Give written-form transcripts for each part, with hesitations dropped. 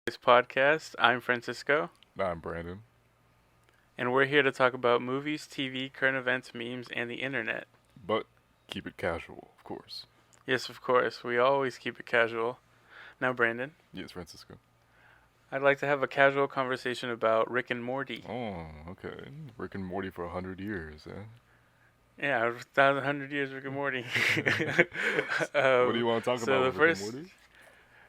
This podcast. I'm Francisco, I'm Brandon. and we're here to talk about movies, TV, current events, memes, and the internet. But keep it casual, of course. Yes, of course, we always keep it casual. Now, Brandon, Yes, Francisco. I'd like to have a casual conversation about Rick and Morty. Oh, okay. Rick and Morty for 100 years, eh? Yeah, 1,100 years Rick and Morty. What do you want to talk so about the with Rick and first, Morty?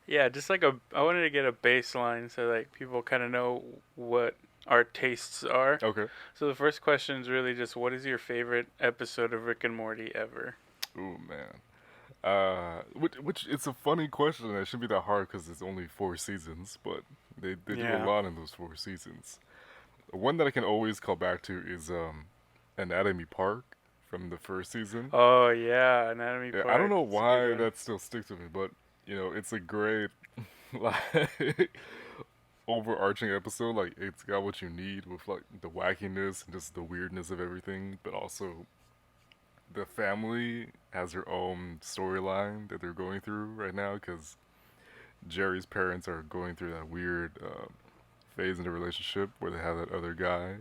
yeah, just like I wanted to get a baseline so like people kind of know what our tastes are. Okay. So the first question is really just, what is your favorite episode of Rick and Morty ever? Ooh, man. Which it's a funny question. It shouldn't be that hard because it's only 4 seasons, but they do a Yeah. lot in those 4 seasons. One that I can always call back to is Anatomy Park from the first season. Oh yeah, Anatomy Yeah, I don't Park. know It's a good why one. that still sticks with me, but it's a great like overarching episode. Like it's got what you need with like the wackiness and just the weirdness of everything, but also the family has their own storyline that they're going through right now because Jerry's parents are going through that weird phase in the relationship where they have that other guy.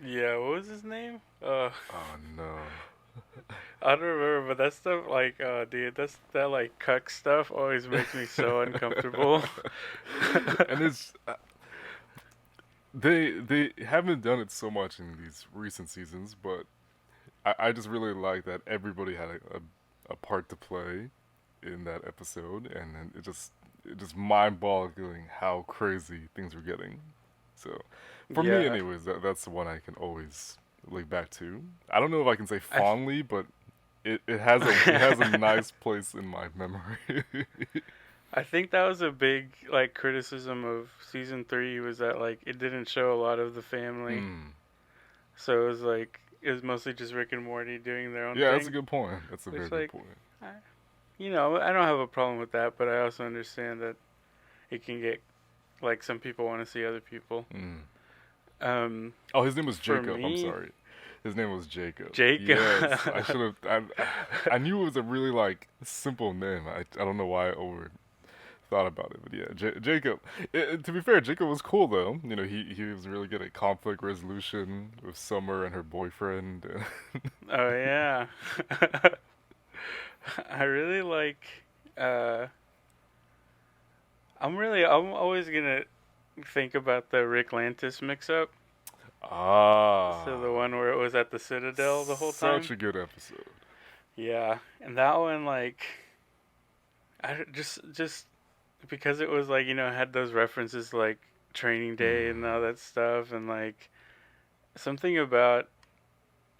Yeah, what was his name? Oh no. I don't remember, but that stuff like, dude, that like cuck stuff always makes me so uncomfortable. And it's they haven't done it so much in these recent seasons, but I just really like that everybody had a part to play in that episode, and then it just mind-boggling how crazy things were getting. So, for me, Yeah, anyways, that's the one I can always look back to. I don't know if I can say I th- fondly, but it has a nice place in my memory. I think that was a big like criticism of season three was that like it didn't show a lot of the family, Mm. so it was mostly just Rick and Morty doing their own Yeah, that's a thing, good point. That's a very which good like, point. I, I don't have a problem with that, but I also understand that it can get like some people want to see other people. Mm. Um, Oh, his name was for Jacob. I'm me, sorry. His name was Jacob. Jake. Yes, I should have. I knew it was a really like simple name. I don't know why I over thought about it, but yeah, Jacob. To be fair, Jacob was cool though. He was really good at conflict resolution with Summer and her boyfriend. Oh yeah. I really like uh I'm always gonna think about the Rick Lantis mix up. So the Ah, one where it was at the Citadel the whole such time. a good episode. Yeah. And that one like just because it was like, had those references like training day and Mm. all that stuff and like something about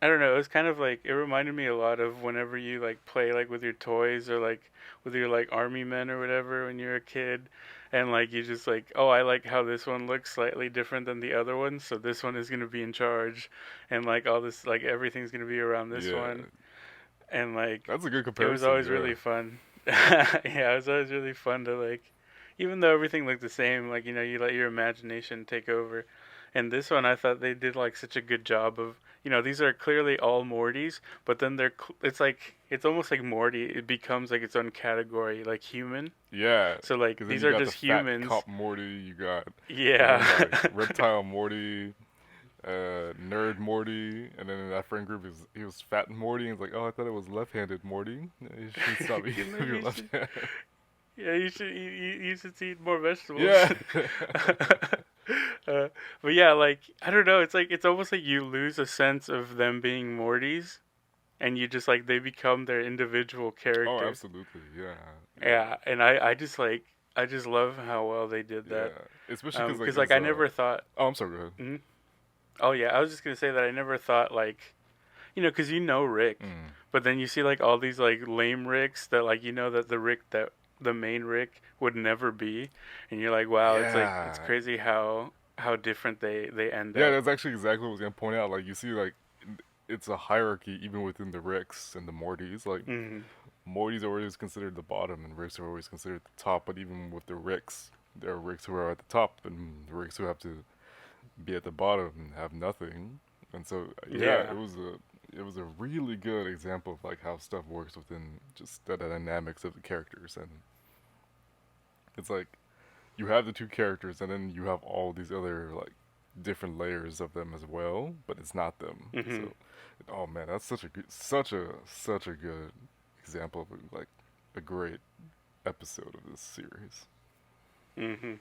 I don't know. It was kind of like it reminded me a lot of whenever you like play like with your toys or like with your like army men or whatever when you're a kid, and like you just like, oh, I like how this one looks slightly different than the other one, so this one is gonna be in charge, and like all this like everything's gonna be around this Yeah, one, and like that's a good it was comparison. always Yeah. really fun. Yeah, it was always really fun to like, even though everything looked the same, like you let your imagination take over. And this one, I thought they did like such a good job of, these are clearly all Mortys, but then it's like it's almost like Morty. It becomes like its own category, like human. Yeah, So like because then these you are got the just fat humans. cop Morty, you got and then Yeah. like reptile Morty, nerd Morty, and then in that friend group he was fat Morty, and he's like, oh, I thought it was left-handed Morty. You should stop eating with your You left should, hand. yeah, you should eat more vegetables. Yeah. uh, but yeah, like I don't know. It's like it's almost like you lose a sense of them being Mortys, and you just like they become their individual Oh, character. absolutely. Yeah. Yeah. Yeah, and I just love how well they did that. Yeah. Especially because like Because like there's I never thought. oh, I'm sorry. Go ahead. Mhm. Oh yeah, I was just gonna say that I never thought like, because Rick, Mm. but then you see like all these like lame Ricks that like that the Rick that the main Rick would never be, and you're like, wow, it's Yeah. crazy how different they end Yeah, up. that's actually exactly what I was gonna point out. Like you see, like it's a hierarchy even within the Ricks and the Mortys. Like Hmm. Morty's always considered the bottom, and Ricks are always considered the top. But even with the Ricks, there are Ricks who are at the top, and Ricks who have to be at the bottom and have nothing. And so, yeah, Yeah, it was a really good example of like how stuff works within just the dynamics of the characters, and it's like you have the two characters, and then you have all these other like different layers of them as well, but it's not them. Mhm. So, oh man, that's such a good example of like a great episode of this series. Mhm.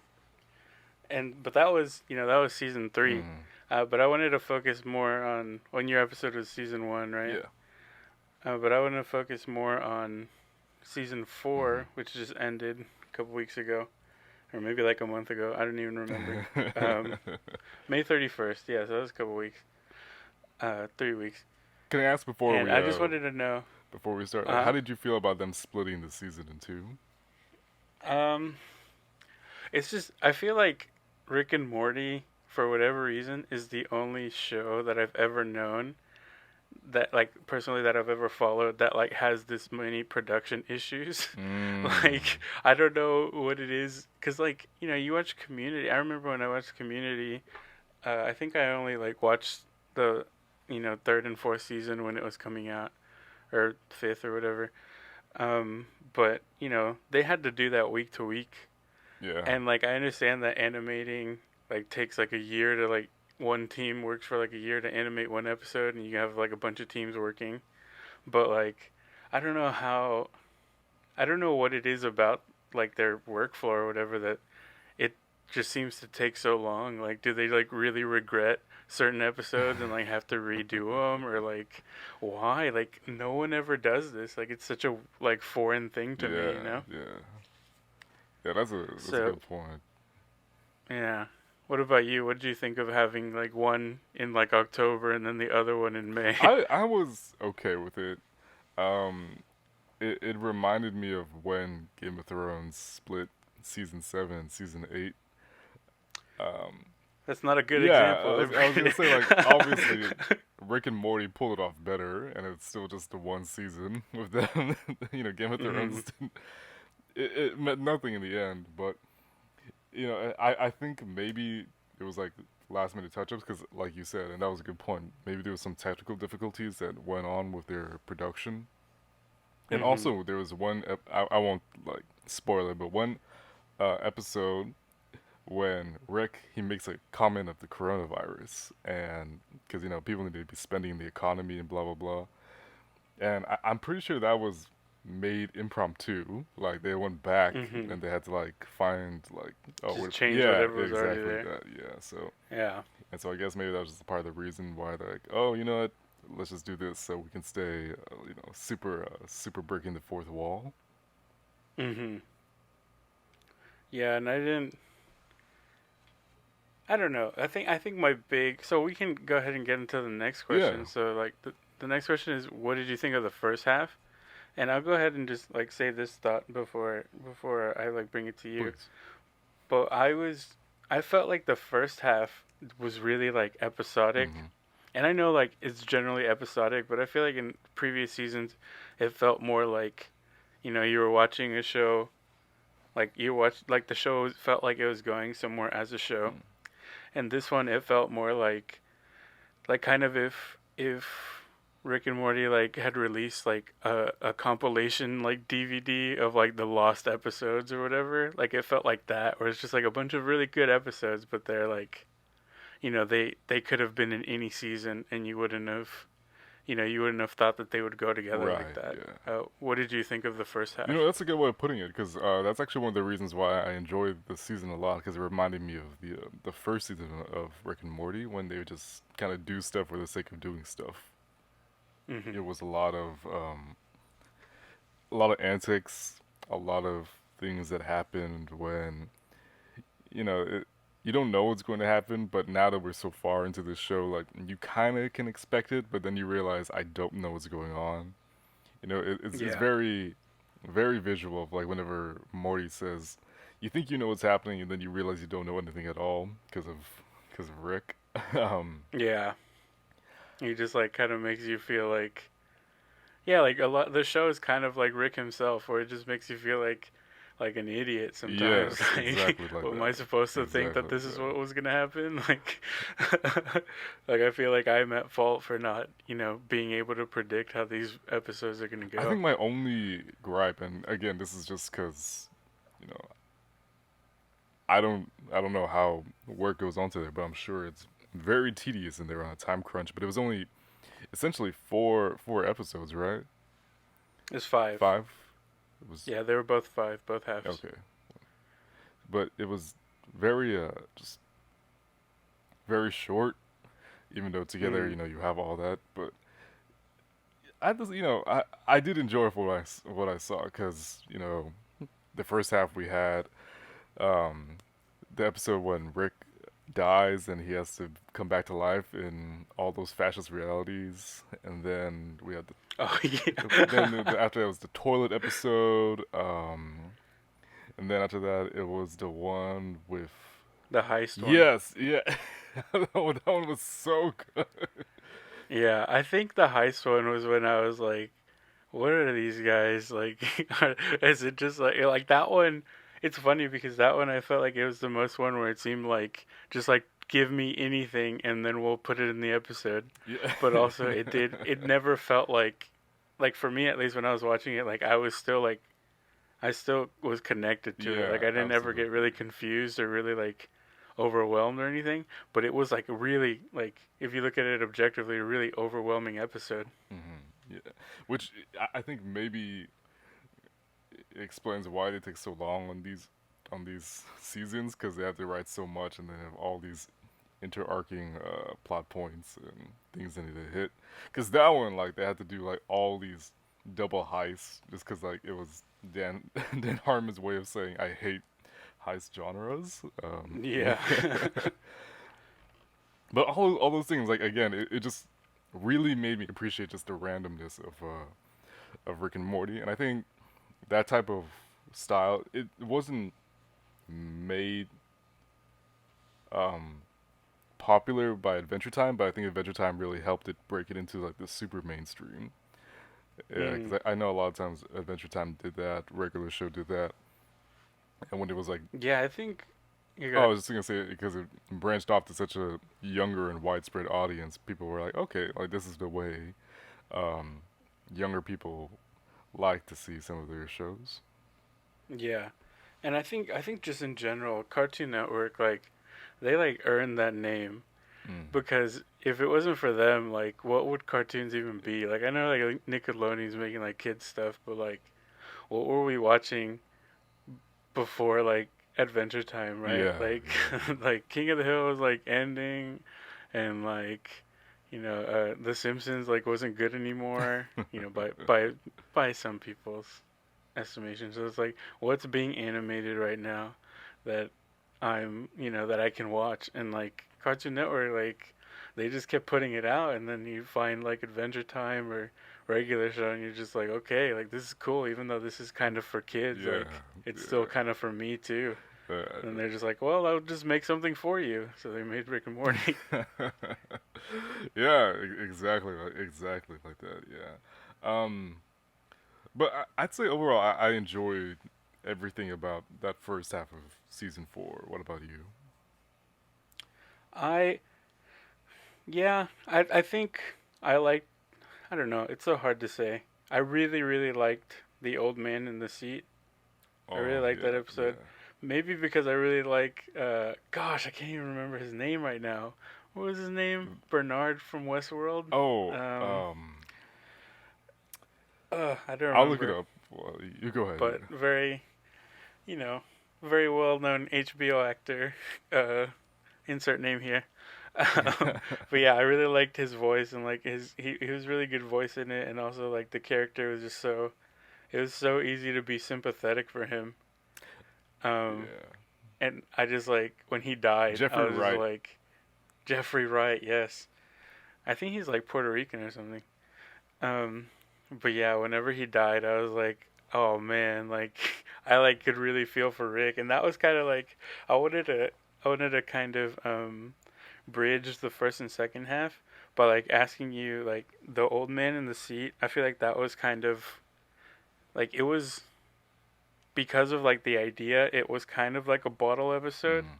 And but that was that was season 3. Mm, But I wanted to focus more on when your episode was season 1, right? yeah. But I wanted to focus more on season Mm. 4, which just ended a couple weeks ago, or maybe like a month ago. I don't even remember. Um, May 31st. Yeah, so that was a couple weeks. 3 weeks. Can I ask And I just wanted to know. before we start, like, how Uh, did you feel about them splitting the season in two? um, it's just I feel like Rick and Morty, for whatever reason, is the only show that I've ever known that like personally that I've ever followed that like has this many production issues. Mm, Like I don't know what it is cuz like, you watch Community. I remember when I watched Community, I think I only like watched the third and fourth season when it was coming out, or fifth or whatever. But, they had to do that week to week, yeah, and like I understand that animating like takes like a year to like one team works for like a year to animate one episode, and you have like a bunch of teams working. But like I don't know how I don't know what it is about like their workflow or whatever that it just seems to take so long. Like do they like really regret certain episodes and like have to redo them, or like why? Like no one ever does this. Like it's such a like foreign thing to me, yeah, you know? yeah, yeah. That's a So good point. yeah. What about you? What did you think of having like one in like October and then the other one in May? I was okay with it. Um, it reminded me of when Game of Thrones split season 7 and season 8. Um, That's not a good yeah, example there, I was gonna Brandon. say like obviously Rick and Morty pulled it off better, and it's still just the one season with them. Game of Mhm. Thrones it meant nothing in the end, but I think maybe it was like last minute touch ups because, like you said, and that was a good point. Maybe there was some technical difficulties that went on with their production, and Mhm. also there was one. I won't like spoil it, but one episode when Rick he makes a comment of the coronavirus, and because people need to be spending the economy and blah blah blah, and I'm pretty sure that was made impromptu. Like they went back Mhm. and they had to like find like Just change yeah, whatever was already exactly there. that, yeah. So Yeah. I guess maybe that was just part of the reason why they're like, oh, you know what, let's just do this so we can stay super breaking the fourth wall. Mhm. Yeah, and I don't know. I think my big so we can go ahead and get into the next Yeah, question. So like the next question is what did you think of the first half? And I'll go ahead and just like say this thought before I like bring it to you. please. But I felt like the first half was really like episodic. Mm-hmm. And I know like it's generally episodic, but I feel like in previous seasons it felt more like you were watching a show, like you watched like the show felt like it was going somewhere as a show. And this one it felt more like kind of if Rick and Morty like had released like a compilation like DVD of like the lost episodes or whatever. Like it felt like that, where it's just like a bunch of really good episodes, but they're like they could have been in any season, and you wouldn't have thought that they would go together like Right. that. Yeah. What did you think of the first half? That's a good way of putting it because that's actually one of the reasons why I enjoyed the season a lot because it reminded me of the first season of Rick and Morty when they would just kind of do stuff for the sake of doing stuff. Mhm. It was a lot of antics, a lot of things that happened when you know it, you don't know what's going to happen, but now that we're so far into this show, like you kind of can expect it, but then you realize I don't know what's going on. It's Yeah. very visual of like whenever Morty says, "You think you know what's happening, and then you realize you don't know anything at all because of Rick." um, Yeah. He just like kind of makes you feel like yeah, like a lot. The show is kind of like Rick himself, where it just makes you feel like an idiot sometimes. yes, Like, exactly like what am I that. supposed to think Exactly that like this is that. what was gonna happen? Like, like I feel like I'm at fault for not, being able to predict how these episodes are gonna I go. think my only gripe, and again, this is just because you know I don't know how work goes onto there, but I'm sure it's very tedious and they're on a time crunch. But it was only essentially four episodes, right? It's five. Five. It was Yeah, they were both five, both halves. okay, but it was very just very short. Even though together, Mm. you have all that, but I just I did enjoy what I saw because the first half we had um the episode when Rick dies and he has to come back to life in all those fascist realities, and then we had Oh then yeah. after that was the toilet episode, and then after that it was the one with The heist one. yes, yeah, that one was so good. Yeah, I think the heist one was when I was like, what are these guys like? Is it just like that one? It's funny because that one I felt like it was the most one where it seemed like just like give me anything and then we'll put it in the episode. Yeah. But also it never felt like for me at least when I was watching it, like I was still like I still was connected to it. Yeah, Like I didn't ever get really absolutely. confused or really like overwhelmed or anything, but it was like really like if you look at it objectively, a really overwhelming episode. Yeah, which I think maybe explains why they take so long on these seasons because they have to write so much and they have all these interarching plot points and things they need to hit. Because that one, like, they had to do like all these double heists just because like it was Dan Dan Harmon's way of saying I hate heist genres. Yeah. But all those things, like again, it just really made me appreciate just the randomness of Rick and Morty, and I think that type of style it wasn't made um, popular by Adventure Time, but I think Adventure Time really helped it break it into like the super mainstream. Yeah, Mm. because I know a lot of times Adventure Time did that, regular show did that, and when it was like, Yeah, I think you oh, I got was just gonna say because it branched off to such a younger and widespread audience, people were like, okay, like this is the way um, younger people like to see some of their shows. yeah. And I think just in general, Cartoon Network like they like earned that name Mm. because if it wasn't for them, like what would cartoons even be? Like I know like Nickelodeon's making like kids stuff, but like what were we watching before like Adventure Time, right? Yeah, Like yeah. like King of the Hill was like ending and like The Simpsons like wasn't good anymore, by some people's estimation. So it's like what's being animated right now that that I can watch and like Cartoon Network like they just kept putting it out and then you find like Adventure Time or regular show and you're just like okay like this is cool even though this is kind of for kids Yeah, like it's still yeah. kind of for me too and they're Uh, just like well I'll just make something for you so they made Rick and Morty. yeah, exactly like that. Yeah. Um, but I'd say overall, I enjoyed everything about that first half of season four. What about you? I I think I like I don't know it's so hard to say. I really liked the old man in the seat. I really Oh like that yeah, episode. yeah. Maybe because I really like gosh, I can't even remember his name right now. What was his name? Bernard from Westworld? Oh, Um I don't I'll look it remember. up. Well, you go ahead. But very, you know, very well known HBO actor. Uh insert name here. Yeah. But yeah, I really liked his voice and like he was really good voice in it and also like the character was just so it was so easy to be sympathetic for him. Um Yeah. and I just like when he died, I Jeffrey was just Wright. like Jeffrey Wright, yes. I think he's like Puerto Rican or something. Um, but yeah, whenever he died, I was like, oh man, like I like could really feel for Rick, and that was kind of like I wanted to, I wanted to kind of bridge the first and second half by like asking you like the old man in the seat. I feel like that was kind of like it was because of like the idea. It was kind of like a bottle episode Mm.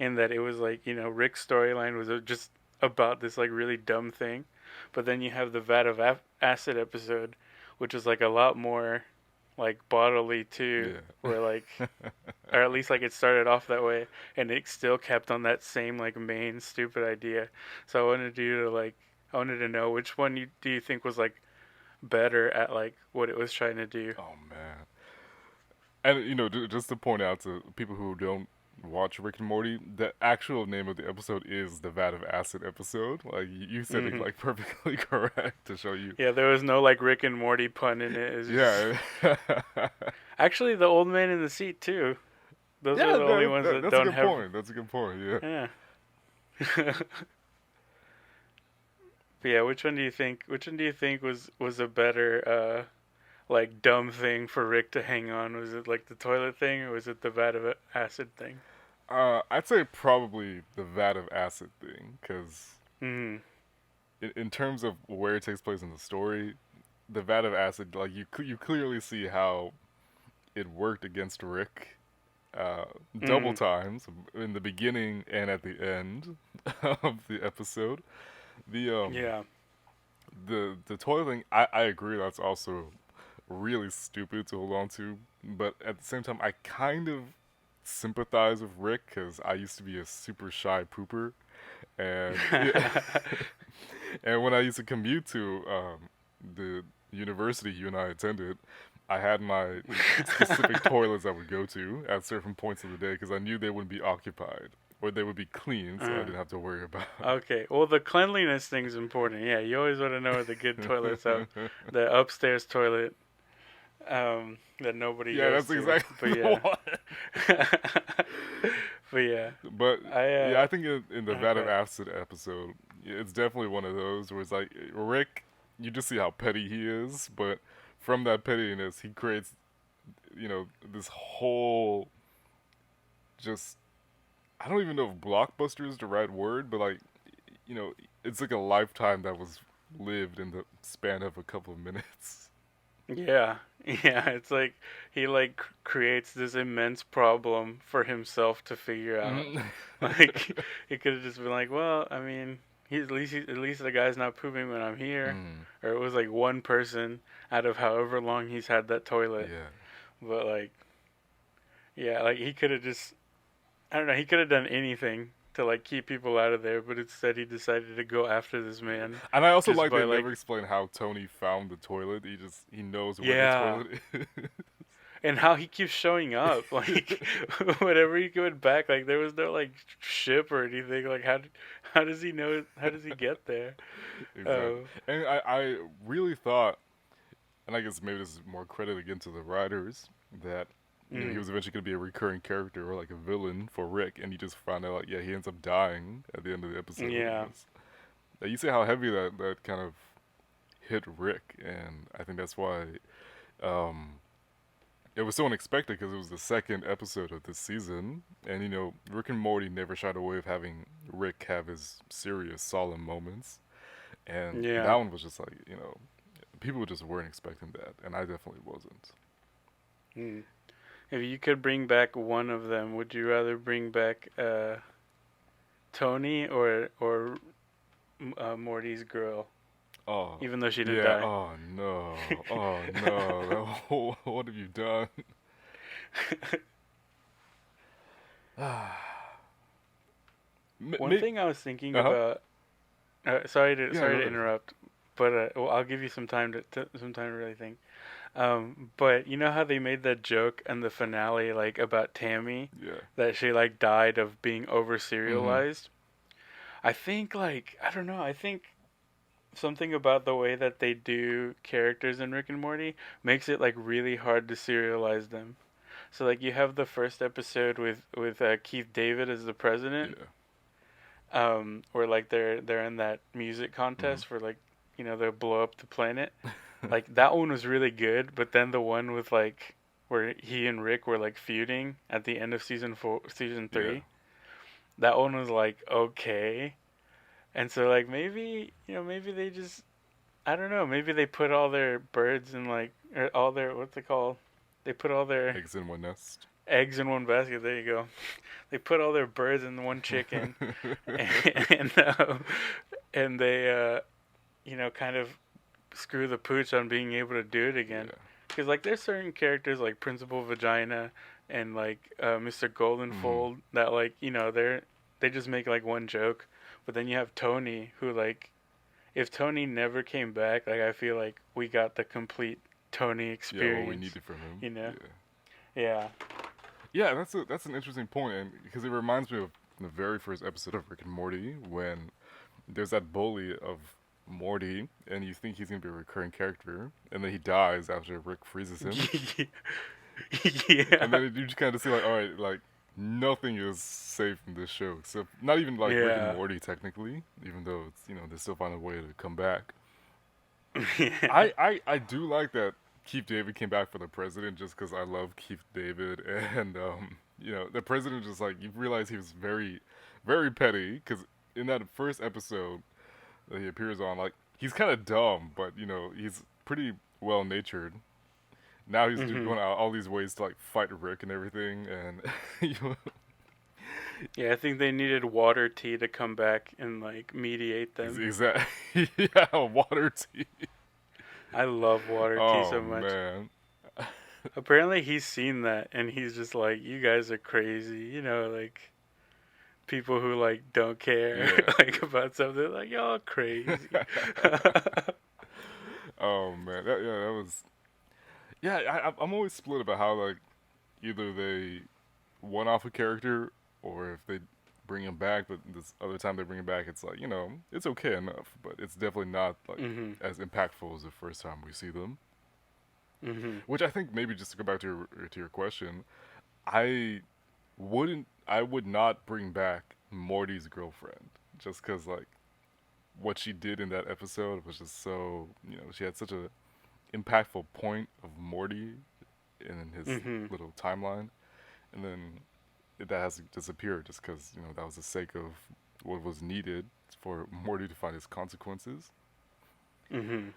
in that it was like Rick's storyline was just about this like really dumb thing, but then you have the vat of acid episode, which is like a lot more. like bodily too, where like, Yeah. or at least like it started off that way, and it still kept on that same like main stupid idea. So I wanted you to like, I wanted to know which one do you think was like better at like what it was trying to do. Oh man. And just to point out to people who don't watch Rick and Morty, the actual name of the episode is the Vat of Acid episode. Like you said it Hmm. like perfectly correct to show you. Yeah, there was no like Rick and Morty pun in it. It's just Yeah. actually the old man in the seat too. Those are Yeah, the only ones that that's a don't good have. point. That's a good point. Yeah. Yeah. But yeah, which one do you think? Which one do you think was a better like dumb thing for Rick to hang on? Was it like the toilet thing, or was it the vat of acid thing? I'd say probably the Vat of Acid thing, because Hmm. in terms of where it takes place in the story, the Vat of Acid, like you clearly see how it worked against Rick, uh, double Hmm. times in the beginning and at the end of the episode. The Yeah. the toilet thing, I agree that's also really stupid to hold on to, but at the same time, I kind of sympathize with Rick because I used to be a super shy pooper, and and when I used to commute to the university you and I attended, I had my specific toilets I would go to at certain points of the day because I knew they wouldn't be occupied or they would be clean, so I uh, didn't have to worry about. okay. Well, the cleanliness thing's important. Yeah, you always want to know where the good toilets are. The upstairs toilet that nobody Yeah, goes that's to. exactly But the yeah. one. But yeah, But I yeah, I think in the Vat of okay. Acid episode, yeah, it's definitely one of those where it's like Rick, you just see how petty he is, but from that pettiness, he creates, this whole just I don't even know if blockbuster is the right word, but like, you know, it's like a lifetime that was lived in the span of a couple of minutes. Yeah, yeah. It's like he like creates this immense problem for himself to figure out. Mhm. Like he could have just been like, well, I mean, at least the guy's not pooping when I'm here, Mm, or it was like one person out of however long he's had that toilet. yeah. But like, yeah, like he could have just I don't know, he could have done anything to like keep people out of there, but instead he decided to go after this man And I also just like by they like never explain how Tony found the toilet. He knows where the yeah. toilet is. And how he keeps showing up, like whenever he went back, like there was no like ship or anything. Like how does he know? How does he get there? Exactly. Oh, And I really thought, and I guess maybe this is more credit again to the writers, that he mm, was eventually going to be a recurring character or like a villain for Rick, and you just found out like yeah he ends up dying at the end of the episode. yeah, You see how heavy that kind of hit Rick, and I think that's why um, it was so unexpected because it was the second episode of this season, and Rick and Morty never shied away of having Rick have his serious, solemn moments, and that yeah. one was just like people just weren't expecting that, and I definitely wasn't. Mm. If you could bring back one of them, would you rather bring back Tony or Morty's girl, Oh, even though she didn't yeah. die? Oh no. Oh no. What have you done? One Me. thing I was thinking Uh huh. about. Yeah. Go Sorry to ahead. interrupt, but well, I'll give you some time some time to really think. But you know how they made that joke in the finale, like about Tammy, Yeah. that she like died of being over Mhm. serialized. I think like I don't know. I think something about the way that they do characters in Rick and Morty makes it like really hard to serialize them. So like you have the first episode with Keith David as the president, Yeah. where like they're in that music Mhm. contest where like they blow up the planet. Like that one was really good, but then the one with like where he and Rick were like feuding at the end of season Yeah. 3, that one was like okay. And so like maybe they just I don't know, maybe they put all their birds in like or all their what's it called? They put all their Eggs in one nest. eggs in one basket. There you go. They put all their birds in one chicken, and and they kind of screw the pooch on being able to do it again. Yeah. because like there's certain characters like Principal Vagina and like Mr. Mm. Goldenfold that like they just make like one joke, but then you have Tony who like if Tony never came back, like I feel like we got the complete Tony Yeah, what we experience, needed from him. you know? Yeah. Yeah. Yeah, that's an interesting point, and because it reminds me of the very first episode of Rick and Morty when there's that bully of Morty, and you think he's gonna be a recurring character, and then he dies after Rick freezes him, and Yeah. then you just kind of see like, all right, like nothing is safe in this show except not even like Rick and Yeah. Morty technically, even though it's they still find a way to come back. Yeah. I do like that Keith David came back for the president just because I love Keith David, and the president just like you realize he was very very petty because in that first episode that he appears on, like he's kind of dumb, but he's pretty well natured. Now he's Mhm. going out all these ways to like fight Rick and everything, and you know, Yeah, I think they needed Water Tea to come back and like mediate them. exactly yeah, water tea. I love Water Tea Oh so much. man, Apparently he's seen that and he's just like, you guys are crazy, like people who like don't care yeah. like about something like y'all crazy. Oh man, that was yeah. I'm always split about how like either they one off a character or if they bring him back, but this other time they bring him back, it's like it's okay enough, but it's definitely not like Mhm. as impactful as the first time we see them. Mhm. Which I think maybe just to go back to your question, I I would not bring back Morty's girlfriend just because like what she did in that episode was just so she had such a impactful point of Morty in his Mhm. little timeline, and then that has to disappear just because that was the sake of what was needed for Morty to find his consequences. Mhm.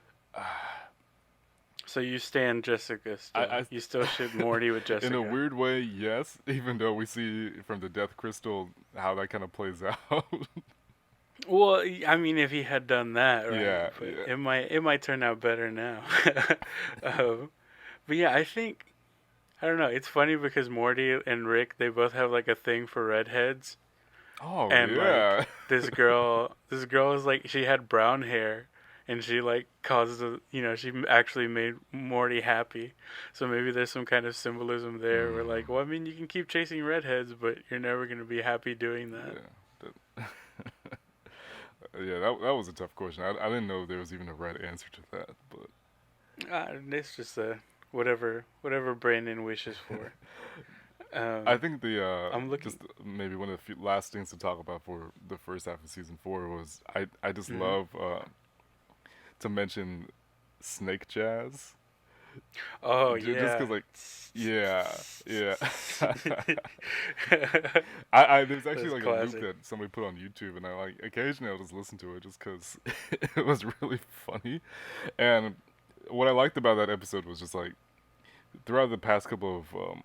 So you stand Jessica still. I You still ship Morty with in a Jessica. weird way, yes. Even though we see from the Death Crystal how that kind of plays out. Well, I mean, if he had done that right, Yeah, but yeah. it might turn out better now. um, but yeah, I don't know. It's funny because Morty and Rick they both have like a thing for redheads, Oh and like yeah. this girl is like she had brown hair, and she like caused she actually made Morty happy. So maybe there's some kind of symbolism there where like, well, I Mm, mean, you can keep chasing redheads, but you're never gonna be happy doing that. yeah. That, yeah, that was a tough question. I didn't know there was even a right answer to that, but It's just whatever Brandon wishes for. I Um, think the I'm looking. just maybe one of the few last things to talk about for the first half of season 4 was I just Mhm. love to mention Snake Jazz. Oh Just yeah. because like yeah, yeah. That's I there's actually like a loop classic. that somebody put on YouTube, and I like occasionally I'll just listen to it just because it was really funny. And what I liked about that episode was just like throughout the past couple of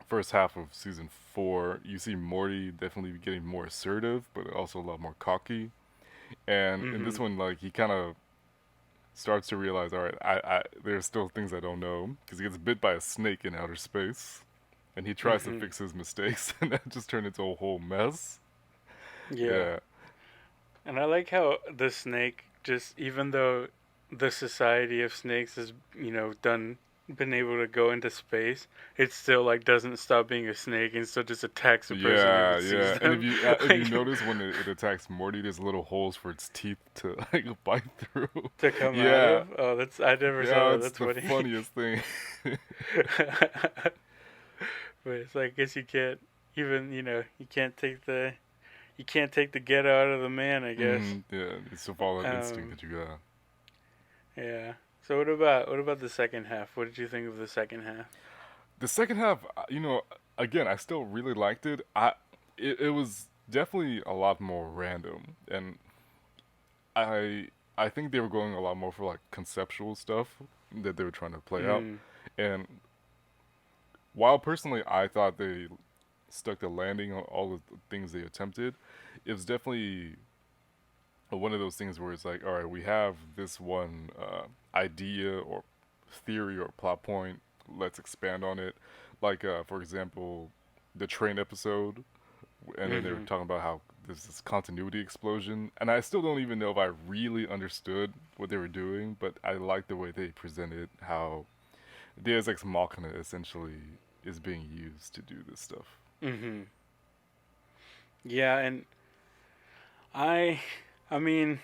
first half of season 4, you see Morty definitely getting more assertive, but also a lot more cocky. And in this Mhm. one, like he kind of starts to realize, all right, I there's still things I don't know because he gets bit by a snake in outer space, and he tries to Mhm. fix his mistakes, and that just turned into a whole mess. Yeah. Yeah, And I like how the snake just even though the society of snakes has, done been able to go into space, it still like doesn't stop being a snake and still just attacks a person if yeah, it sees yeah. And them. if you Like notice when it attacks Morty, there's little holes for its teeth to like bite through. to come out Yeah, of. Oh, that's I never yeah, saw that. it's That's the funny. funniest thing. But it's like I guess you can't even you can't take the get out of the man. I guess. Yeah, it's to follow that instinct Um, that you got. yeah. So what about the second half? What did you think of the second half? The second half, again, I still really liked it. It was definitely a lot more random, and I I think they were going a lot more for like conceptual stuff that they were trying to play out. Mm. And while personally I thought they stuck the landing on all of the things they attempted, it was definitely one of those things where it's like, all right, we have this one idea or theory or plot point, let's expand on it. Like, for example, the train episode, and then they were Mhm. talking about how there's this continuity explosion, and I still don't even know if I really understood what they were doing, but I like the way they presented how Deus Ex Machina essentially is being used to do this stuff. Mhm. Yeah, and I I mean,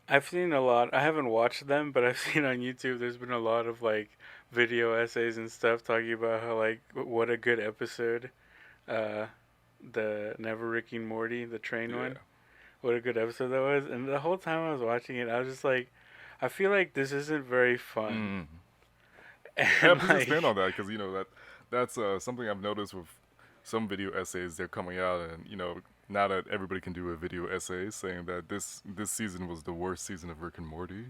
I've seen a lot. I haven't watched them, but I've seen on YouTube there's been a lot of like video essays and stuff talking about how like what a good episode uh the Never Ricky and Morty, the train Yeah. one. What a good episode that was. And the whole time I was watching it, I was just like I feel like this isn't very fun. Mm. Yeah, And please expand like on that because that's something I've noticed with some video essays. They're coming out, and now that everybody can do a video essay saying that this season was the worst season of Rick and Morty.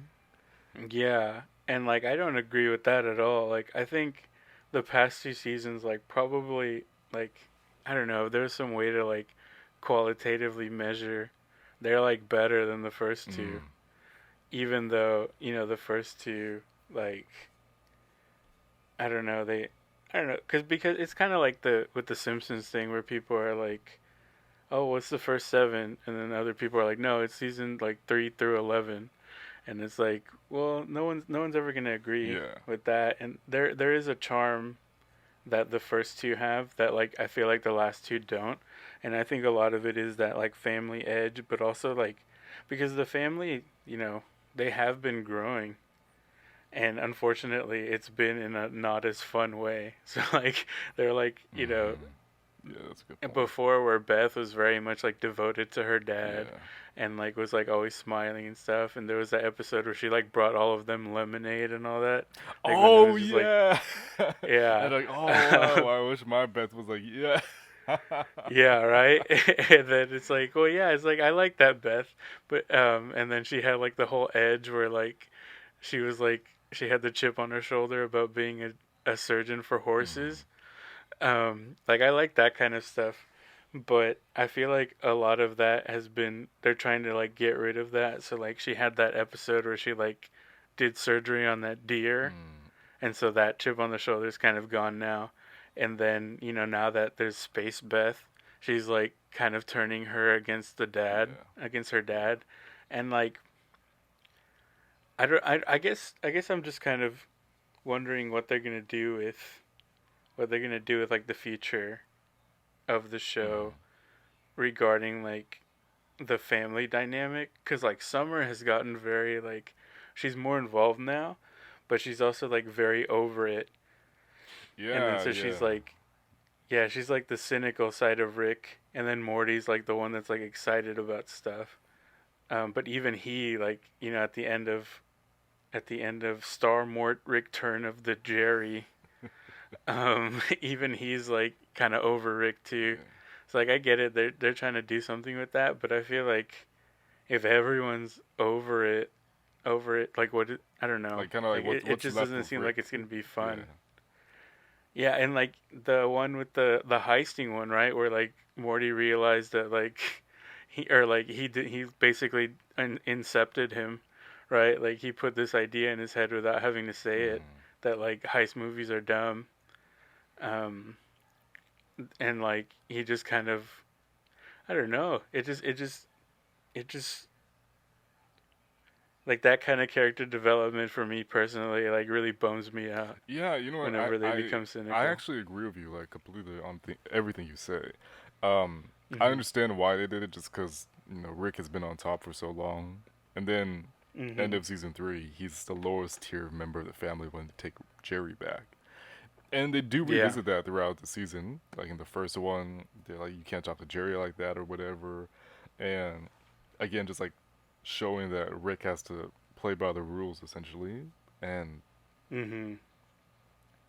yeah, and like I don't agree with that at all. Like I think the past two seasons like probably like I don't know, there's some way to like qualitatively measure they're like better than the first two, Mm. even though, the first two like I don't know, I don't know because it's kind of like the with the Simpsons thing where people are like, "Oh, what's the first seven?" And then other people are like, "No, it's season like 3 through 11." And it's like, well, no one's ever gonna agree Yeah. with that. And there is a charm that the first two have that like I feel like the last two don't. And I think a lot of it is that like family edge, but also like because the family, they have been growing. And unfortunately, it's been in a not as fun way. So like they're like, Mm. Yeah, that's a good point. before where Beth was very much like devoted to her dad Yeah. and like was like always smiling and stuff, and there was that episode where she like brought all of them lemonade and all that, like when it Oh was just like yeah. yeah. And like, oh wow, I wish my Beth was like, yeah. Yeah, right. And then it's like, well, yeah, it's like I like that Beth, but and then she had like the whole edge where like she was like she had the chip on her shoulder about being a surgeon for Mm. horses. Like I like that kind of stuff, but I feel like a lot of that has been they're trying to like get rid of that. So like she had that episode where she like did surgery on that deer, Mm. and so that chip on the shoulder is kind of gone now. And then now that there's Space Beth, she's like kind of turning her against Yeah. against her dad, and like I don't I guess I'm just kind of wondering what they're gonna do with like the future of the show Mm. regarding like the family dynamic because like Summer has gotten very like she's more involved now, but she's also like very over it, and then Yeah, so yeah. she's like yeah she's like the cynical side of Rick, and then Morty's like the one that's like excited about stuff. But even he like at the end of Star Mort Return of the Jerry, even he's like kind of over Rick too. Yeah. It's like I get it. They're trying to do something with that, but I feel like if everyone's over it, like I don't know. Like kind of like Like it what's just left doesn't of seem Rick. like it's gonna be Yeah. fun. Yeah, and like the one with the heisting one, right? Where like Morty realized that like he basically incepted him, right? Like he put this idea in his head without having to say it Mm. that like heist movies are dumb. Um, and like he just kind of I don't know. It just like that kind of character development for me personally like really bums me out Yeah, you know what? whenever they become I cynical. actually agree with you like completely on everything you say. I Mhm. understand why they did it just because Rick has been on top for so long, and then end Mhm. of season 3, he's the lowest tier member of the family when they take Jerry back. And they do Yeah. revisit that throughout the season. Like in the first one, they're like, you can't talk to Jerry like that or whatever. And again, just like showing that Rick has to play by the rules essentially. And Mhm.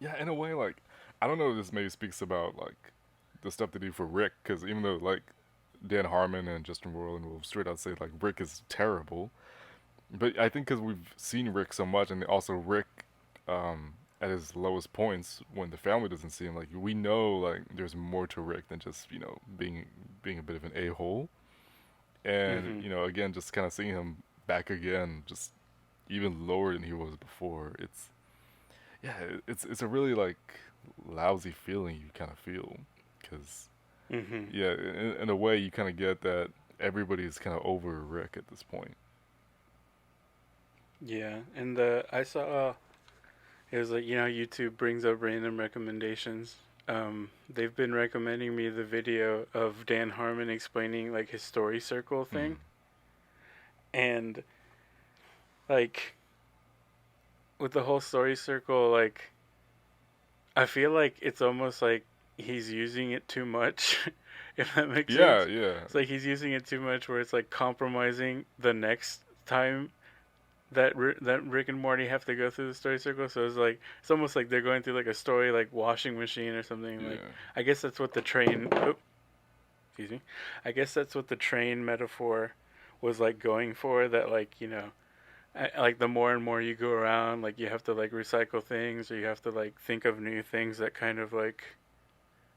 yeah, in a way, like, I don't know if this maybe speaks about like the stuff they do for Rick, because even though like Dan Harmon and Justin Roiland will straight out say like Rick is terrible, but I think because we've seen Rick so much, and also Rick at his lowest points when the family doesn't see him, like we know like there's more to Rick than just being a bit of an a hole, and Mhm. again just kind of seeing him back again, just even lower than he was before. yeah, it's a really like lousy feeling you kind of feel, because Mhm. yeah, in a way you kind of get that everybody's kind of over Rick at this point. Yeah, and I saw it was like, YouTube brings up random recommendations. They've been recommending me the video of Dan Harmon explaining like his story circle Mm. thing, and like with the whole story circle, like I feel like it's almost like he's using it too much, if that makes Yeah, sense. yeah, It's like he's using it too much, where it's like compromising the next time that Rick and Morty have to go through the story circle. So it's almost like they're going through like a story like washing machine or something. Like yeah, I guess that's what the train. Oh, excuse me. I guess that's what the train metaphor was like going for. That like like the more and more you go around, like you have to like recycle things, or you have to like think of new things that kind of like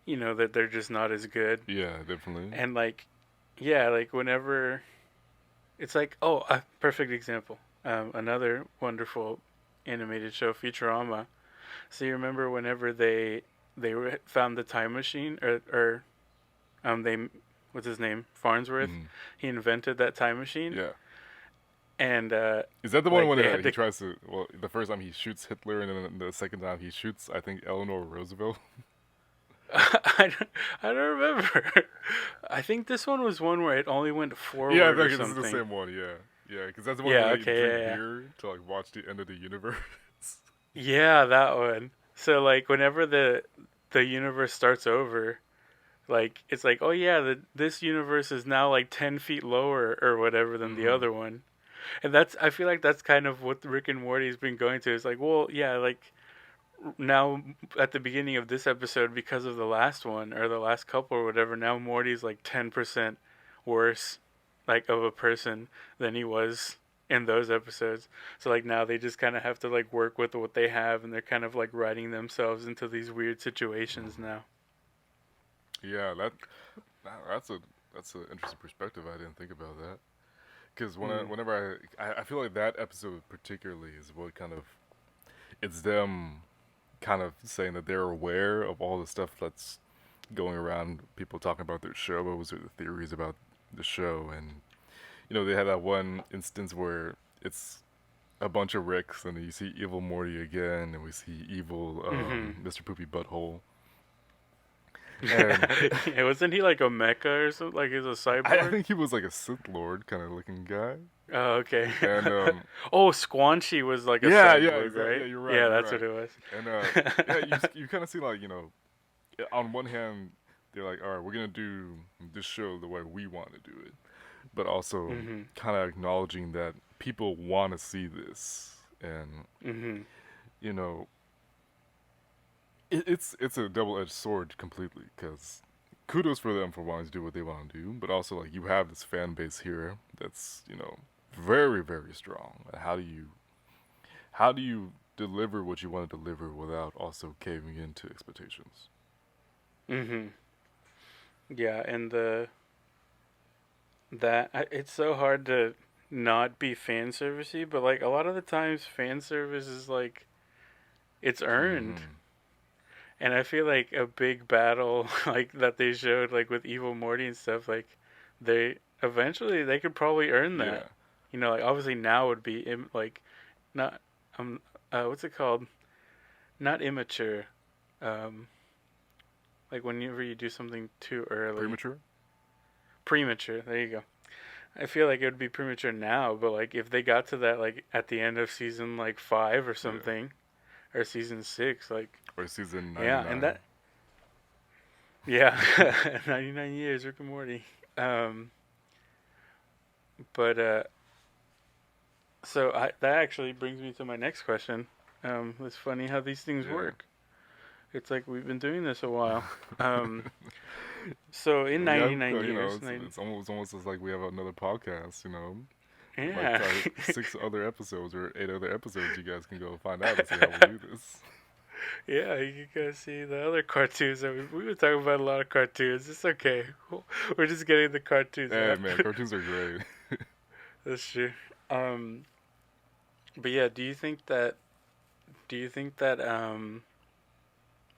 that they're just not as good. yeah, definitely. And like yeah, like whenever it's like, oh, a perfect example. Another wonderful animated show, Futurama. So you remember whenever they found the time machine, or they what's his name, Farnsworth? Mm. He invented that time machine, Yeah. and Is that the one like when they had he to. tries to? Well, the first time he shoots Hitler, and then the second time he shoots, I think Eleanor Roosevelt. I don't remember. I think this one was one where it only went Yeah, I forward or think this is the something. same one. Yeah, yeah, because that's the one Yeah. where they Okay. drink Yeah. Yeah. beer to like watch the end of the universe. Yeah, that one. So like whenever the universe starts over, like it's like, oh yeah, this universe is now like 10 feet lower or whatever than the Mm-hmm. other one, and that's I feel like that's kind of what Rick and Morty's been going to. It's like, well, yeah, like now at the beginning of this episode, because of the last one or the last couple or whatever, now Morty's like 10% worse, like of a person than he was in those episodes. So like now they just kind of have to like work with what they have, and they're kind of like writing themselves into these weird situations now. Yeah, that's a that's an interesting perspective. I didn't think about that. Because Mm. whenever I feel like that episode particularly is what kind of it's them kind of saying that they're aware of all the stuff that's going around, people talking about their shows or the theories about the show, and they had that one instance where it's a bunch of Ricks, and then you see evil Morty again, and we see evil Mm-hmm. Mr. Poopy Butthole, and Yeah, wasn't he like a mecha or something? Like he's a I cyborg? think he was like a Sith Lord kind of looking guy, Oh, okay. and Oh, Squanchy was like a yeah, yeah, cyborg, exactly, right? yeah, you're right, Yeah, you're that's what right, it was. and yeah, you kind of see like on one hand they're like, all right, we're gonna do this show the way we want to do it, but also Mm-hmm. kind of acknowledging that people want to see this, and Mm-hmm. you know, it's a double edged sword completely. Because kudos for them for wanting to do what they want to do, but also like you have this fan base here that's very very strong. How do you deliver what you want to deliver without also caving into expectations? Mm-hmm. Yeah, and it's so hard to not be fan servicey, but like a lot of the times fan service is like it's earned. Mm-hmm. And I feel like a big battle like that they showed like with Evil Morty and stuff, like they eventually they could probably earn Yeah. that. Like obviously now would be like not what's it called? Not immature. Um like whenever you do something too early. Premature. Premature. There you go. I feel like it would be premature now, but like if they got to that like at the end of season like 5 or Yeah. something, or season 6, like Or season yeah, and 99. that yeah, 99 years Rick and Morty. Um, but that actually brings me to my next question. It's funny how these things Yeah. work. It's like we've been doing this a while. Um, so in We have, 99 years, it's almost as like we have another podcast, like yeah. 6 other episodes or 8 other episodes. You guys can go find out and see how we do this. Yeah, you can go see the other cartoons. We've been talking about a lot of cartoons. It's okay. We're just getting the cartoons Hey out. man, cartoons are great. That's true. But yeah, do you think that Do you think that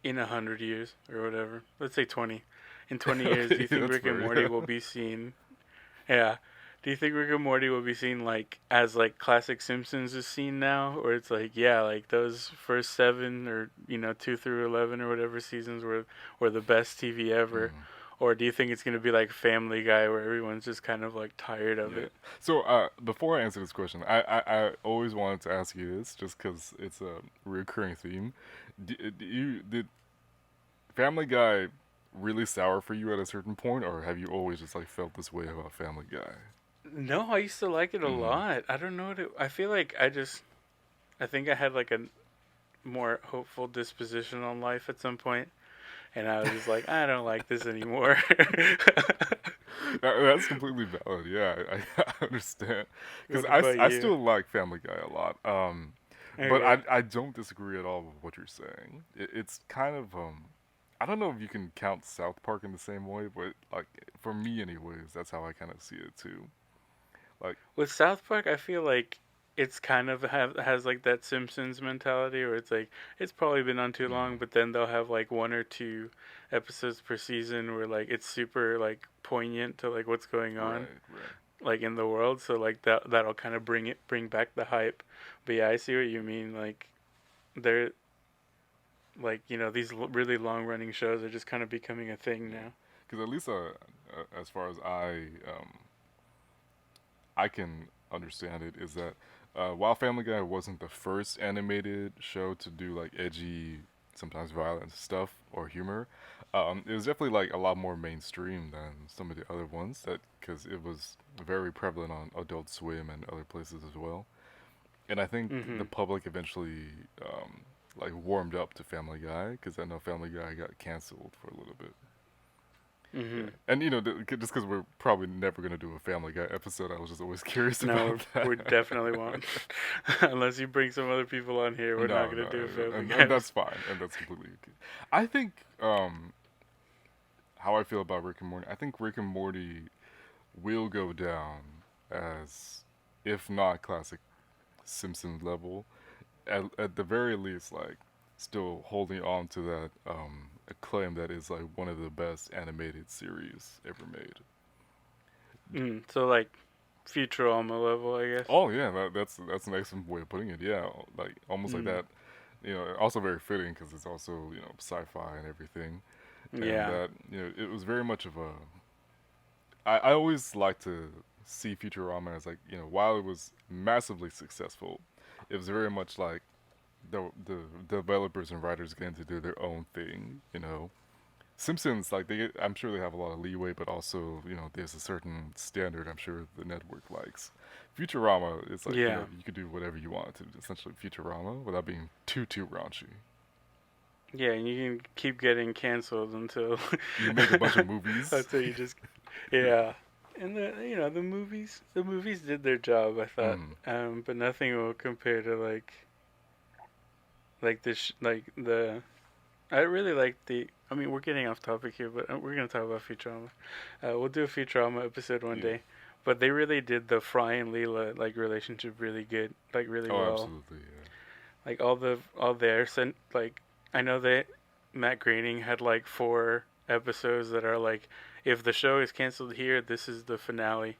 in 100 years or whatever, let's say 20, in 20 years, do Okay, you think that's Rick and fair. Morty Yeah. will be seen? Yeah. Do you think Rick and Morty will be seen like as like classic Simpsons is seen now, or it's like yeah, like those first seven or 2 through 11 or whatever seasons were the best TV ever, Mm. or do you think it's gonna be like Family Guy where everyone's just kind of like tired of Yeah. it? So before I answer this question, I always wanted to ask you this just because it's a recurring theme. Did Family Guy really sour for you at a certain point, or have you always just like felt this way about Family Guy? No, I used to like it a Mm. lot. I don't know what it. I feel like I think I had like a more hopeful disposition on life at some point, and I was just like, I don't like this anymore. That's completely valid. Yeah, I understand because What about I you? still like Family Guy a lot. But Okay. I don't disagree at all with what you're saying. It's kind of I don't know if you can count South Park in the same way, but like for me, anyways, that's how I kind of see it too. Like, With South Park, I feel like it's kind of has like that Simpsons mentality, where it's like it's probably been on too long, mm, but then they'll have like one or two episodes per season where like it's super like poignant to like what's going on right, right. like in the world. So like that'll kind of bring back the hype. But yeah, I see what you mean. Like they're like these really long running shows are just kind of becoming a thing Yeah, now. because at least as far as I can understand it, is that while Family Guy wasn't the first animated show to do like edgy, sometimes violent stuff or humor, it was definitely like a lot more mainstream than some of the other ones. That because it was very prevalent on Adult Swim and other places as well. And I think the Mhm. public eventually like warmed up to Family Guy because I know Family Guy got canceled for a little bit. Yeah, Mhm. and you know, just because we're probably never gonna do a Family Guy episode, I was just always curious No, about we're that. definitely won't. Unless you bring some other people on here, we're not No, gonna no, do a Family Guy and that's episode. fine, and that's completely okay. I think how I feel about Rick and Morty. I think Rick and Morty will go down as, if not classic Simpsons level, at the very least, like still holding on to that acclaim that is like one of the best animated series ever made. So like Futurama level, I guess. Oh yeah, that's an excellent way of putting it. Yeah, like almost like Mm. that. You know, also very fitting because it's also sci-fi and everything, and Yeah. that it was very much of a. I always like to see Futurama as like while it was massively successful, it was very much like the developers and writers getting to do their own thing. Simpsons, like I'm sure they have a lot of leeway, but also there's a certain standard I'm sure the network likes. Futurama is like Yeah. you could do whatever you want to essentially Futurama without being too raunchy. Yeah, and you can keep getting canceled You make a bunch of movies. until you just yeah. And the movies did their job, I thought. Mm, But nothing will compare to like this like the I really like the. I mean, we're getting off topic here, but we're gonna talk about Futurama. We'll do a Futurama episode one yeah. day. But they really did the Fry and Leela like relationship really good, like really Oh, well. absolutely. Yeah. Like all their sent like I know that Matt Groening had like 4 episodes that are like if the show is canceled here, this is the finale,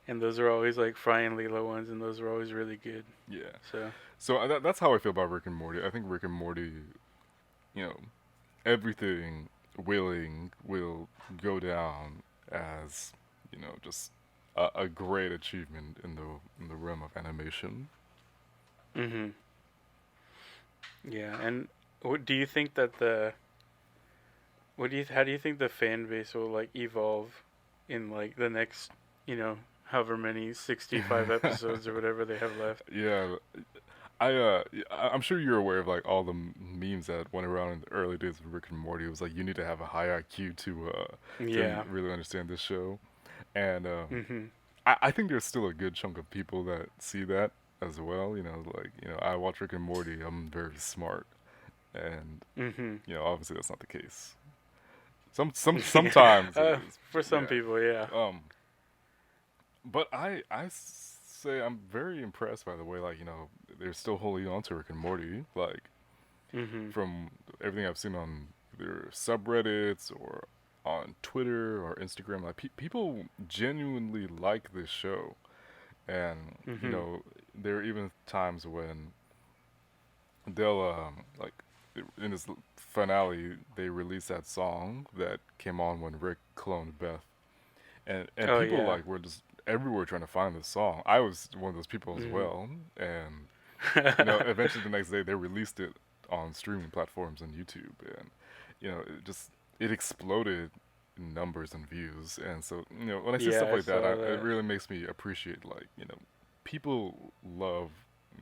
and those are always like Fry and Leela ones, and those are always really good. Yeah. So So that's how I feel about Rick and Morty. I think Rick and Morty, you know, everything willing will go down as just a great achievement in the realm of animation. mhm. Yeah, and what do you think that the what do you how do you think the fan base will like evolve in like the next, however many 65 episodes or whatever they have left? Yeah, I'm sure you're aware of like all the memes that went around in the early days of Rick and Morty. It was like you need to have a high IQ to Yeah. really understand this show, and Mhm. I think there's still a good chunk of people that see that as well. Like I watch Rick and Morty. I'm very smart, and Mhm. obviously that's not the case. Sometimes it Yeah. is. For some Yeah. people, yeah. Um, but I say I'm very impressed by the way, like, they're still holding on to Rick and Morty. Like, Mhm. from everything I've seen on their subreddits or on Twitter or Instagram, like, people genuinely like this show. And, Mhm. there are even times when they'll, like, in this finale, they release that song that came on when Rick cloned Beth. And Oh people, yeah. like, were just everywhere trying to find this song. I was one of those people as Mhm. well. And eventually the next day they released it on streaming platforms and YouTube, and it exploded in numbers and views. And so, when I see Yeah, stuff I like that, saw it that. really makes me appreciate, like, people love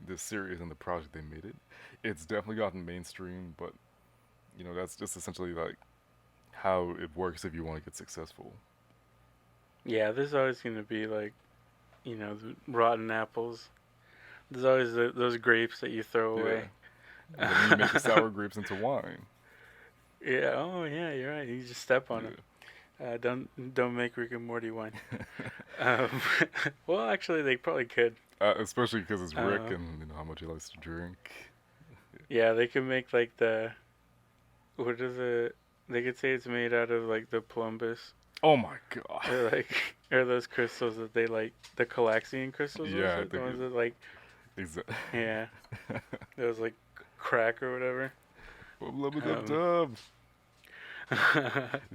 this series and the project they made it. It's definitely gotten mainstream, but that's just essentially like how it works if you want to get successful. Yeah, there's always gonna be like the rotten apples. There's always those grapes that you throw Yeah, away. and then you make the sour grapes into wine. Yeah. Oh yeah, you're right. You just step on them. Yeah. Don't make Rick and Morty wine. Um, well, actually, they probably could. Especially because it's Rick Uh, and how much he likes to drink. yeah, they could make like what is it? They could say it's made out of like the plumbus Oh my god. or like or those crystals that they like the Calaxian crystals. Was Yeah, I it the think ones that like exactly. yeah, those like crack or whatever. Dub Um, dub.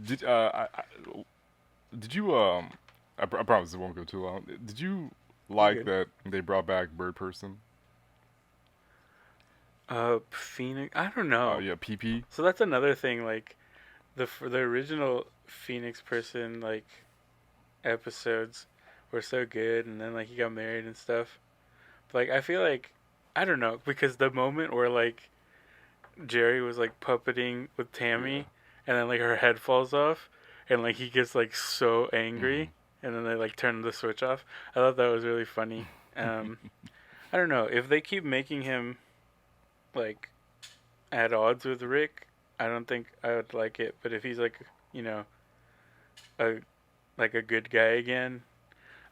Did did you I promise it won't go too long. Did you you're like good. that they brought back Bird Person? Phoenix. I don't know. Yeah, PP. So that's another thing. Like the original Phoenix person like episodes were so good, and then like he got married and stuff. But, like I feel like I don't know because the moment where like Jerry was like puppeting with Yeah. Tammy, and then like her head falls off, and like he gets like so Mm-hmm. angry, and then they like turn the switch off. I thought that was really funny. I don't know if they keep making him like at odds with Rick. I don't think I would like it. But if he's like you know a like a good guy again,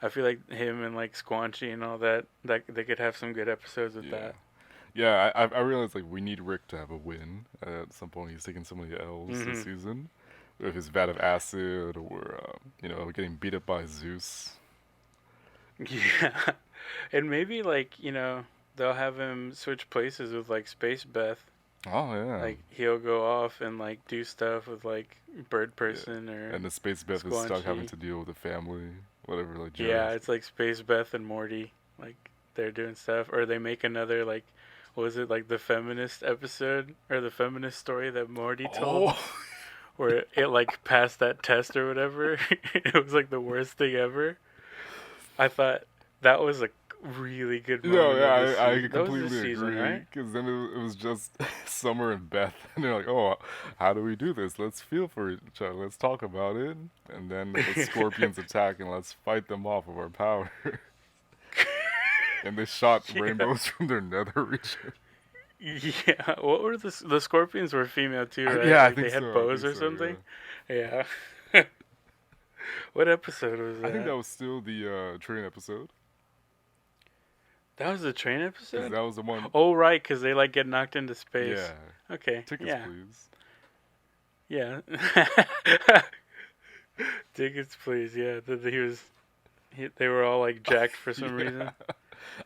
I feel like him and like Squanchy and all that they could have some good episodes with Yeah. that. Yeah, I realized, like, we need Rick to have a win at some point. He's taking so many L's this Hmm. season, with his vat of acid, or getting beat up by Zeus. Yeah, and maybe like they'll have him switch places with like Space Beth. Oh yeah, Like he'll go off and like do stuff with like Bird yeah. Person or And the space Beth is stuck having Squanchy. to deal with the family, whatever. Like Jerry Yeah, has to. it's like Space Beth and Morty. Like they're doing stuff, or they make another like, what was it like the feminist episode or the feminist story that Morty told, Oh where it like passed that test or whatever. It was like the worst thing ever. I thought that was a really good no, moment of this yeah, I season. That was this completely season, agree. right? Because then it was just Summer and Beth, and they're like, "Oh, how do we do this? Let's feel for each other. Let's talk about it." And then the scorpions attack, and let's fight them off of our power. And they shot Yeah, rainbows from their nether region. yeah. What were the scorpions were female too, right? Yeah, I Like think they had so. I bows think or so. something. Yeah. Yeah. What episode was I think that? that was still the train episode, That was the train because episode. that was the one. Oh right, because they like get knocked into Yeah, space. Okay, tickets, yeah, please. yeah. Tickets, please. Yeah, they were all like jacked for some Yeah, reason.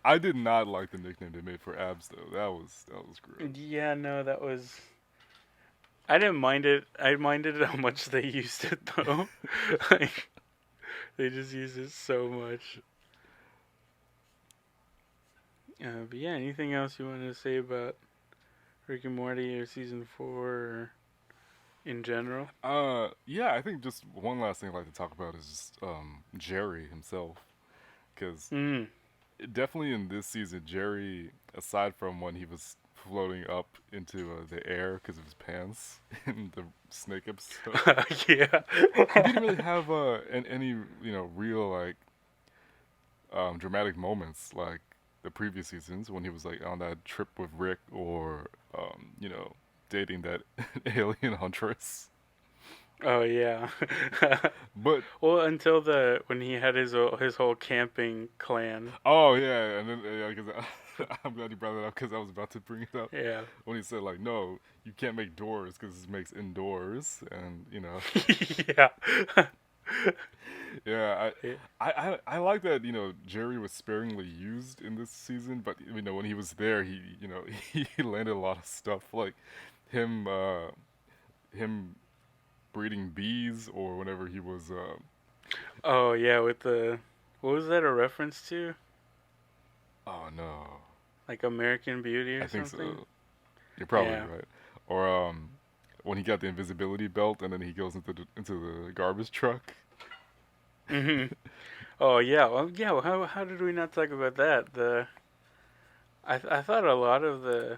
I did not like the nickname they made for Abs though. That was gross. Yeah, no, that was. I didn't mind it. I minded how much they used it though. Like they just used it so much. But yeah, anything else you wanted to say about Rick and Morty or season 4 or in general? Yeah, I think just one last thing I'd like to talk about is just Jerry himself, because Mm. definitely in this season, Jerry, aside from when he was floating up into the air because of his pants in the snake episode, Yeah. he didn't really have any real, like, dramatic moments like the previous seasons when he was like on that trip with Rick, or dating that alien huntress. Oh yeah. But Well, until when he had his whole camping clan. oh yeah, and then yeah, I'm glad you brought that up because I was about to bring it up Yeah. when he said like, no, you can't make doors because this makes indoors, and you know, Yeah. yeah, Yeah. I like that Jerry was sparingly used in this season, but when he was there, he landed a lot of stuff like him him breeding bees or whenever he was Oh yeah, with the what was that a reference to? oh no, Like American Beauty I or think something? so. You're probably Yeah. right. Or when he got the invisibility belt and then he goes into the garbage truck. Mhm. Oh yeah. Well, yeah. Well, how did we not talk about that? I thought a lot of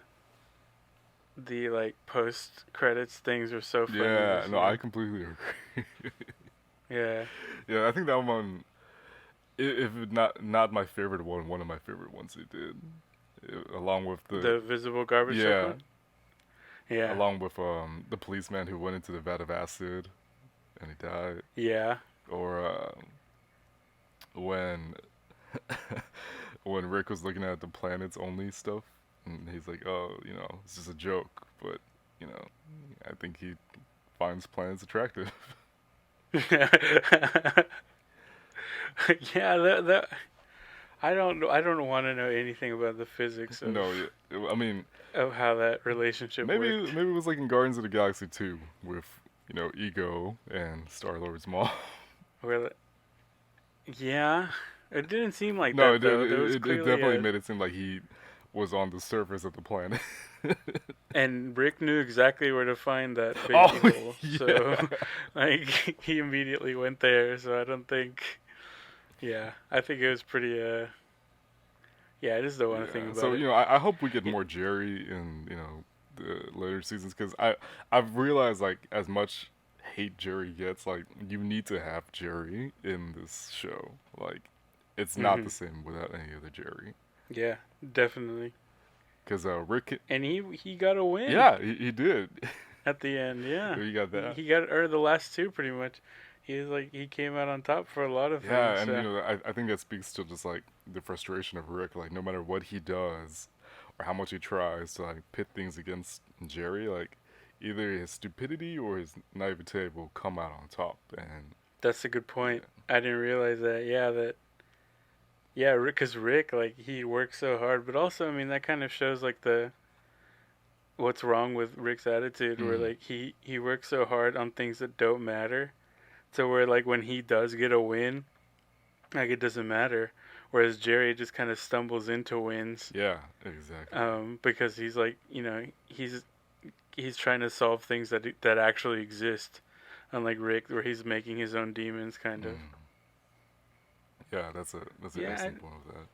the like post credits things were so funny Yeah, this no, I year. completely agree. Yeah. Yeah, I think that one, if not my favorite one of my favorite ones they did, along with the The visible garbage truck yeah, one. Yeah. along with the policeman who went into the vat of acid and he died, Yeah. or when when Rick was looking at the planets only stuff, and he's like, "Oh, it's just a joke," but you know, I think he finds planets attractive. Yeah. That I don't want to know anything about the physics No, yeah, I mean, of how that relationship worked. maybe it was like in Guardians of the Galaxy 2 with Ego and Star Lord's mom. Where yeah, it didn't seem like No, that though. There was it clearly definitely a made it seem like he was on the surface of the planet. and Rick knew exactly where to find that baby Oh hole. yeah. So like he immediately went there. So I don't think yeah, I think it was pretty yeah, I just don't want to think Yeah. about So it. I hope we get Yeah. more Jerry in the later seasons because I've realized like as much hate Jerry gets, like you need to have Jerry in this show. Like it's not the Mhm. same without any other Jerry. Yeah, definitely. Because Rick, And he got a win yeah, he did. at the end. Yeah. You got that. He got or the last two pretty much. He was like he came out on top for a lot of things. Yeah, and So I think that speaks to just like the frustration of Rick. Like no matter what he does, or how much he tries to like pit things against Jerry, like either his stupidity or his naivete will come out on top. And that's a good yeah, point. I didn't realize that. Yeah, yeah, because Rick like he works so hard, but also I mean that kind of shows like the what's wrong with Rick's attitude, where mm, like he works so hard on things that don't matter, to where like when he does get a win, like it doesn't matter. Whereas Jerry just kind of stumbles into wins, yeah, exactly. because he's like he's trying to solve things that actually exist, unlike Rick, where he's making his own demons, kind of. Mm, yeah, that's an Yeah, excellent point of that.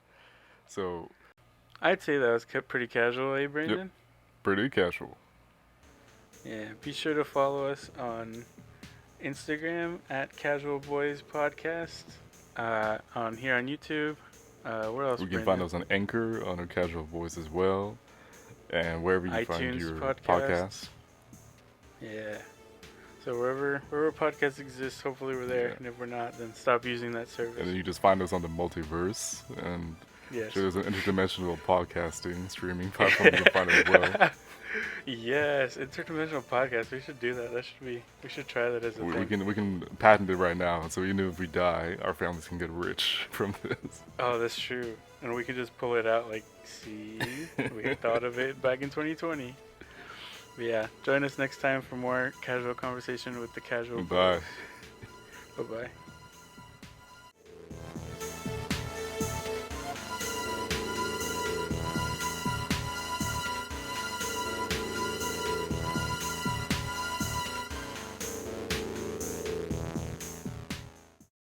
So I'd say that was kept pretty casual, eh, yep, Brandon? pretty casual. Yeah, be sure to follow us on Instagram at Casual Boys Podcast. On here on YouTube. Where else, We can find Brandon? us on Anchor, on our Casual Voice as well, and wherever you find iTunes your podcasts. podcasts. Yeah. So wherever podcasts exist, hopefully we're there. Yeah. And if we're not, then stop using that And service. then you just find us on the multiverse, and Yes. sure, there's an interdimensional podcasting streaming platform you can find as well. Yes, interdimensional podcast. We should do that. We should try that as a We thing. can patent it right now, so even if we die, our families can get rich from this. Oh, that's true. And we could just pull it out like, see, we thought of it back in 2020. But yeah, join us next time for more casual conversation with the casual boys. Bye. Bye bye.